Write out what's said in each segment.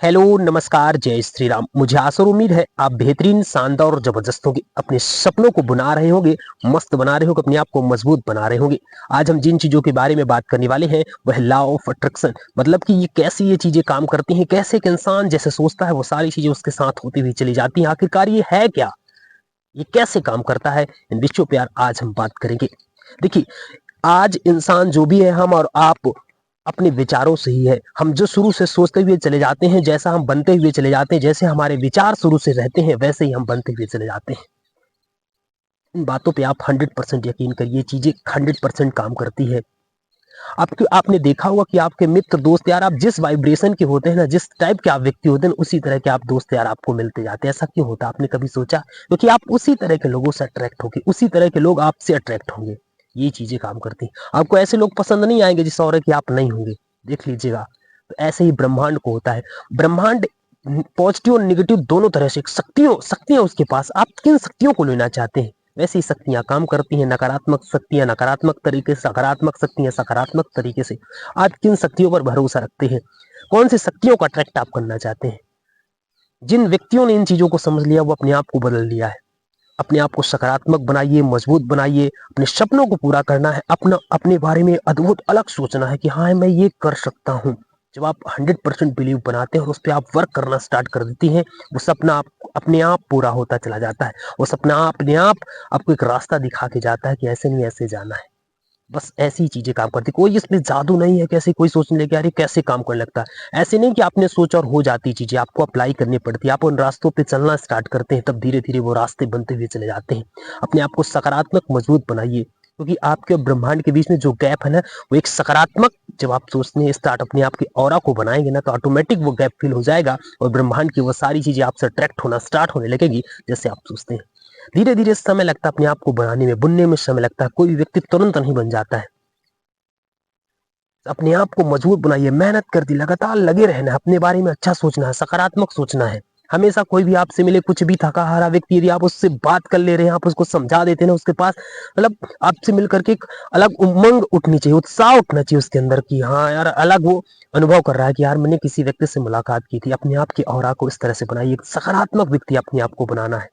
Hello नमस्कार जय श्री राम। मुझे आशा और उम्मीद है आप बेहतरीन शानदार और जबरदस्त होंगे, अपने सपनों को बना रहे होंगे, मस्त बना रहे होंगे, अपने आप को मजबूत बना रहे होंगे। आज हम जिन चीजों के बारे में बात करने वाले हैं वह लॉ ऑफ अट्रैक्शन, मतलब कि ये कैसे ये चीजें काम करती हैं, कैसे एक इंसान जैसे सोचता है वो सारी चीजें उसके साथ होती हुई चली जाती हैं। आखिरकार ये है क्या, ये कैसे काम करता है, इन विषयों पे यार आज हम बात करेंगे। देखिए, आज इंसान जो भी है, हम और आप अपने विचारों से ही है। हम जो शुरू से सोचते हुए चले जाते हैं, जैसा हम बनते हुए चले जाते हैं, जैसे हमारे विचार शुरू से रहते हैं वैसे ही हम बनते हुए चले जाते हैं। इन बातों पे आप 100% यकीन करिए, चीजें 100% काम करती है। आपने देखा होगा कि आपके मित्र दोस्त यार, आप जिस वाइब्रेशन के होते हैं ना, जिस टाइप के आप व्यक्ति होते हैं, उसी तरह के आप दोस्त यार आपको मिलते जाते हैं। ऐसा क्यों होता है, आपने कभी सोचा? क्योंकि आप उसी तरह के लोगों से अट्रैक्ट होंगे, उसी तरह के लोग आपसे अट्रैक्ट होंगे। ये चीजें काम करती हैं। आपको ऐसे लोग पसंद नहीं आएंगे जिस और की आप नहीं होंगे, देख लीजिएगा। तो ऐसे ही ब्रह्मांड को होता है। ब्रह्मांड पॉजिटिव और निगेटिव दोनों तरह से शक्तियों शक्तियां उसके पास। आप किन शक्तियों को लेना चाहते हैं, वैसी शक्तियां काम करती हैं। नकारात्मक शक्तियां नकारात्मक तरीके से, सकारात्मक शक्तियां सकारात्मक तरीके से। आप किन शक्तियों पर भरोसा रखते हैं, कौन सी शक्तियों को अट्रैक्ट आप करना चाहते हैं? जिन व्यक्तियों ने इन चीजों को समझ लिया वो अपने आप को बदल लिया है। अपने आप को सकारात्मक बनाइए, मजबूत बनाइए। अपने सपनों को पूरा करना है, अपने बारे में अद्भुत अलग सोचना है कि हाँ मैं ये कर सकता हूँ। जब आप 100% बिलीव बनाते हैं और उस पर आप वर्क करना स्टार्ट कर देती हैं, वो सपना अपने आप पूरा होता चला जाता है। वो सपना अपने आप आपको एक रास्ता दिखा के जाता है कि ऐसे नहीं ऐसे जाना है। बस ऐसी चीजें काम करती, कोई इसमें जादू नहीं है। कैसे कोई सोचने लगे यार ये कैसे काम करने लगता है, ऐसे नहीं कि आपने सोचा और हो जाती चीजें। आपको अप्लाई करनी पड़ती है, आप उन रास्तों पे चलना स्टार्ट करते हैं, तब धीरे धीरे वो रास्ते बनते हुए चले जाते हैं। अपने आप को सकारात्मक मजबूत बनाइए, क्योंकि आपके और ब्रह्मांड के बीच में जो गैप है ना, वो एक सकारात्मक, जब आप सोचते हैं स्टार्ट अपने आप के ऑरा को बनाएंगे ना, तो ऑटोमेटिक वो गैप फिल हो जाएगा और ब्रह्मांड की वो सारी चीजें आपसे अट्रैक्ट होना स्टार्ट होने लगेगी जैसे आप सोचते हैं। धीरे धीरे समय लगता है अपने आप को बनाने में, बुनने में समय लगता है। कोई व्यक्ति तुरंत नहीं बन जाता है। अपने आप को मजबूत बनाइए, मेहनत कर दी, लगातार लगे रहना है, अपने बारे में अच्छा सोचना है, सकारात्मक सोचना है। हमेशा कोई भी आपसे मिले, कुछ भी थका हारा व्यक्ति, यदि आप उससे बात कर ले रहे हैं, आप उसको समझा देते हैं ना, उसके पास मतलब आपसे मिलकर के एक अलग उमंग उठनी चाहिए, उत्साह उठना चाहिए उसके अंदर कि हाँ यार, अलग वो अनुभव कर रहा है कि यार मैंने किसी व्यक्ति से मुलाकात की थी। अपने आप की ऑरा को इस तरह से बनाइए, सकारात्मक व्यक्ति अपने आप को बनाना है।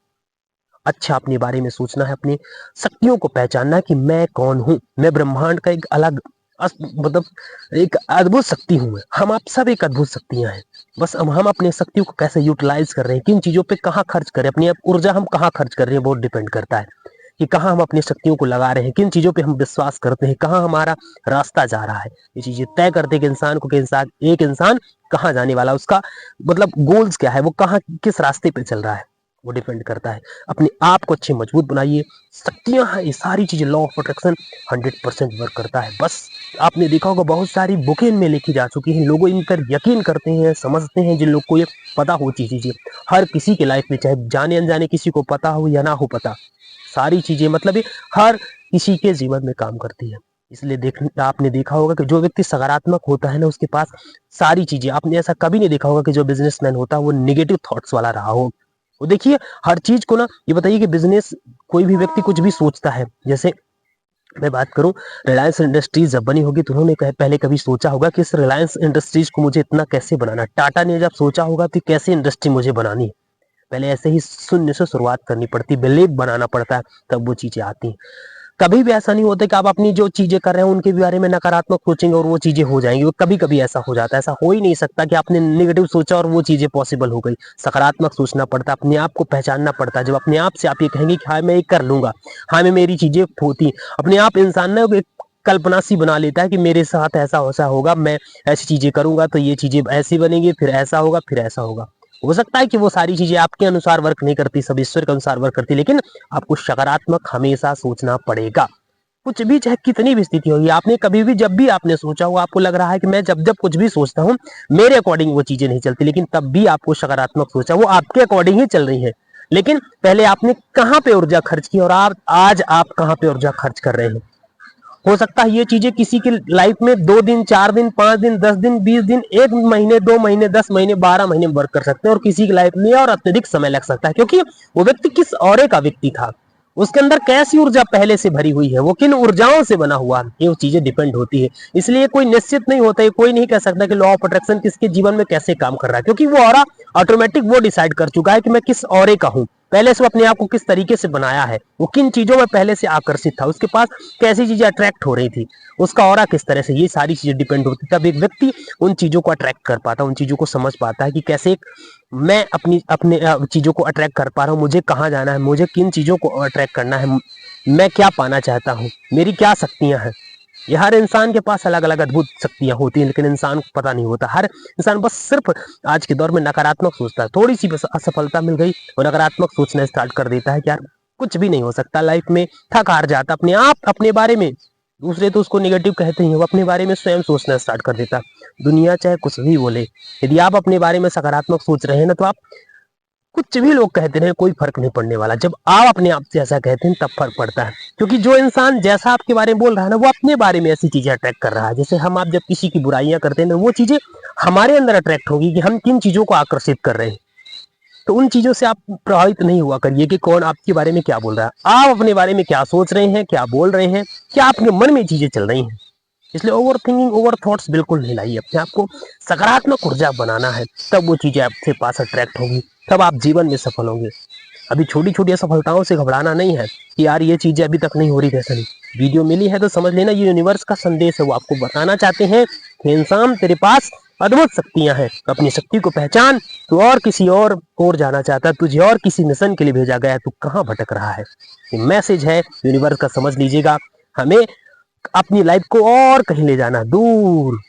अच्छा अपने बारे में सोचना है, अपनी शक्तियों को पहचानना है कि मैं कौन हूं। मैं ब्रह्मांड का एक अलग मतलब एक अद्भुत शक्ति हूं। मैं, हम आप सब एक अद्भुत शक्तियां हैं। बस हम अपने शक्तियों को कैसे यूटिलाइज कर रहे हैं, किन चीजों पे कहाँ खर्च करें, अपनी ऊर्जा हम कहाँ खर्च कर रहे हैं, बहुत डिपेंड करता है कि कहाँ हम अपनी शक्तियों को लगा रहे हैं, किन चीजों पे हम विश्वास करते हैं, कहाँ हमारा रास्ता जा रहा है। ये चीजें तय करते हैं कि इंसान को, कि एक इंसान कहाँ जाने वाला, उसका मतलब गोल्स क्या है, वो कहाँ किस रास्ते पे चल रहा है, वो डिपेंड करता है। अपने आप को अच्छे मजबूत बनाइए। शक्तियां हैं ये सारी चीजें, लॉ ऑफ अट्रैक्शन 100% वर्क करता है। बस आपने देखा होगा बहुत सारी बुकें इनमें लिखी जा चुकी हैं, लोग इन पर यकीन करते हैं, समझते हैं। जिन लोग को ये पता होती चीजें, हर किसी के लाइफ में, चाहे जाने अनजाने किसी को पता हो या ना हो पता, सारी चीजें मतलब ये हर किसी के जीवन में काम करती है। इसलिए आपने देखा होगा कि जो व्यक्ति सकारात्मक होता है ना, उसके पास सारी चीजें, आपने ऐसा कभी नहीं देखा होगा कि जो बिजनेसमैन होता है वो निगेटिव थॉट्स वाला रहा हो। वो देखिए हर चीज को ना, ये बताइए कि बिजनेस, कोई भी व्यक्ति कुछ भी सोचता है, जैसे मैं बात करूं, रिलायंस इंडस्ट्रीज जब बनी होगी तो उन्होंने पहले कभी सोचा होगा कि इस रिलायंस इंडस्ट्रीज को मुझे इतना कैसे बनाना। टाटा ने जब सोचा होगा कि कैसे इंडस्ट्री मुझे बनानी है, पहले ऐसे ही शून्य से शुरुआत करनी पड़ती, बिलीव बनाना पड़ता है, तब वो चीजें आती हैं। कभी भी ऐसा नहीं होता कि आप अपनी जो चीजें कर रहे हैं उनके बारे में नकारात्मक सोचेंगे और वो चीजें हो जाएंगी। वो कभी कभी ऐसा हो जाता है, ऐसा हो ही नहीं सकता कि आपने नेगेटिव सोचा और वो चीजें पॉसिबल हो गई। सकारात्मक सोचना पड़ता है, अपने आप को पहचानना पड़ता है। जब अपने आप से आप ये कहेंगे कि हाँ मैं ये कर लूंगा, हाँ मैं मेरी चीजें होती, अपने आप इंसान ना एक कल्पना सी बना लेता है कि मेरे साथ ऐसा ऐसा होगा, मैं ऐसी चीजें करूंगा तो ये चीजें ऐसी बनेंगी, फिर ऐसा होगा, फिर ऐसा होगा। हो सकता है कि वो सारी चीजें आपके अनुसार वर्क नहीं करती, सब ईश्वर के अनुसार वर्क करती, लेकिन आपको सकारात्मक हमेशा सोचना पड़ेगा। कुछ भी चाहे कितनी भी स्थिति होगी, आपने कभी भी जब भी आपने सोचा हो, आपको लग रहा है कि मैं जब जब कुछ भी सोचता हूँ मेरे अकॉर्डिंग वो चीजें नहीं चलती, लेकिन तब भी आपको सकारात्मक सोचा, वो आपके अकॉर्डिंग ही चल रही है। लेकिन पहले आपने कहाँ पे ऊर्जा खर्च की और आज आप कहाँ पे ऊर्जा खर्च कर रहे हैं। हो सकता है ये चीजें किसी की लाइफ में 2 दिन 4 दिन 5 दिन 10 दिन 20 दिन 1 महीने 2 महीने 10 महीने 12 महीने वर्क कर सकते हैं, और किसी की लाइफ में और अत्यधिक समय लग सकता है, क्योंकि वो व्यक्ति किस औरे का व्यक्ति था, उसके अंदर कैसी ऊर्जा पहले से भरी हुई है, वो किन ऊर्जाओं से बना हुआ है, ये चीजें डिपेंड होती है। इसलिए कोई निश्चित नहीं होता है, कोई नहीं कह सकता कि लॉ ऑफ अट्रैक्शन किसके जीवन में कैसे काम कर रहा है, क्योंकि वो ऑरा ऑटोमेटिक वो डिसाइड कर चुका है कि मैं किस ऑरे का हूँ, पहले से वो अपने आप को किस तरीके से बनाया है, वो किन चीजों में पहले से आकर्षित था, उसके पास कैसी चीजें अट्रैक्ट हो रही थी, उसका ऑरा किस तरह से, ये सारी चीजें डिपेंड होती है। तब एक व्यक्ति उन चीजों को अट्रैक्ट कर पाता है, उन चीजों को समझ पाता है कि कैसे मैं अपने चीजों को अट्रैक्ट कर पा रहा हूँ, मुझे कहाँ जाना है, मुझे किन चीजों को अट्रैक्ट करना है, मैं क्या पाना चाहता हूँ, मेरी क्या शक्तियां हैं। ये हर इंसान के पास अलग अलग अद्भुत शक्तियां होती हैं, लेकिन इंसान को पता नहीं होता। हर इंसान बस सिर्फ आज के दौर में नकारात्मक सोचता है, थोड़ी सी बस असफलता मिल गई और नकारात्मक सोचना स्टार्ट कर देता है कि यार कुछ भी नहीं हो सकता लाइफ में, थक हार जाता अपने आप अपने बारे में। दूसरे तो उसको निगेटिव कहते ही हैं, वो अपने बारे में स्वयं सोचना स्टार्ट कर देता। दुनिया चाहे कुछ भी बोले, यदि आप अपने बारे में सकारात्मक सोच रहे हैं ना, तो आप कुछ भी लोग कहते रहे कोई फर्क नहीं पड़ने वाला। जब आप अपने आप से ऐसा कहते हैं तब फर्क पड़ता है, क्योंकि जो इंसान जैसा आपके बारे में बोल रहा है ना, वो अपने बारे में ऐसी चीजें अट्रैक्ट कर रहा है। जैसे हम आप जब किसी की बुराइयां करते हैं ना, वो चीजें हमारे अंदर अट्रैक्ट होगी कि हम किन चीजों को आकर्षित कर रहे हैं। तो उन चीजों से आप प्रभावित नहीं हुआ करिए कि कौन आपके बारे में क्या बोल रहा है, आप अपने बारे में क्या सोच रहे हैं, क्या बोल रहे हैं, क्या आपके मन में चीजें चल रही हैं। इसलिए ओवर थिंकिंग, ओवर थॉट्स बिल्कुल नहीं लाइए। अपने आप को सकारात्मक ऊर्जा बनाना है, तब वो चीजें आपके पास अट्रैक्ट होगी, तब आप जीवन में सफल होंगे। अभी छोटी छोटी असफलताओं से घबराना नहीं है कि यार ये चीजें अभी तक नहीं हो रही, कैसे नहीं। वीडियो मिली है तो समझ लेना ये यूनिवर्स का संदेश है, वो आपको बताना चाहते हैं कि इंसान तेरे पास अद्भुत शक्तियां हैं, अपनी शक्ति को पहचान। तू और किसी और जाना चाहता है, तुझे और किसी मिशन के लिए भेजा गया है, तू कहाँ भटक रहा है। ये मैसेज है यूनिवर्स का, समझ लीजिएगा। हमें अपनी लाइफ को और कहीं ले जाना, दूर।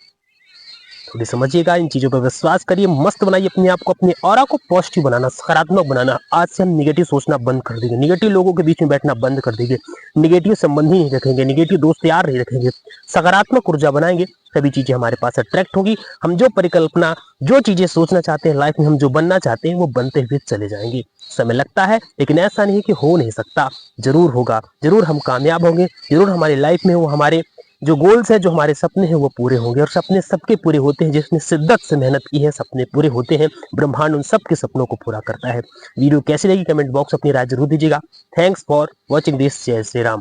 थोड़ी समझिएगा, इन चीजों पर विश्वास करिए, मस्त बनाइए अपने आप को, अपने ऑरा को पॉजिटिव बनाना, सकारात्मक बनाना। आज से हम निगेटिव सोचना बंद कर देंगे, निगेटिव लोगों के बीच में बैठना बंद कर देंगे, निगेटिव संबंधी नहीं रखेंगे, निगेटिव दोस्त यार नहीं रखेंगे, सकारात्मक ऊर्जा बनाएंगे, तभी चीजें हमारे पास अट्रैक्ट होगी। हम जो परिकल्पना, जो चीजें सोचना चाहते हैं लाइफ में, हम जो बनना चाहते हैं, वो बनते हुए चले जाएंगे। समय लगता है, लेकिन ऐसा नहीं कि हो नहीं सकता, जरूर होगा, जरूर हम कामयाब होंगे, जरूर हमारी लाइफ में वो हमारे जो गोल्स है, जो हमारे सपने हैं, वो पूरे होंगे। और सपने सबके पूरे होते हैं, जिसने शिद्दत से मेहनत की है, सपने पूरे होते हैं। ब्रह्मांड उन सबके सपनों को पूरा करता है। वीडियो कैसी लगी कमेंट बॉक्स अपनी राय जरूर दीजिएगा। Thanks for watching this. जय श्री राम।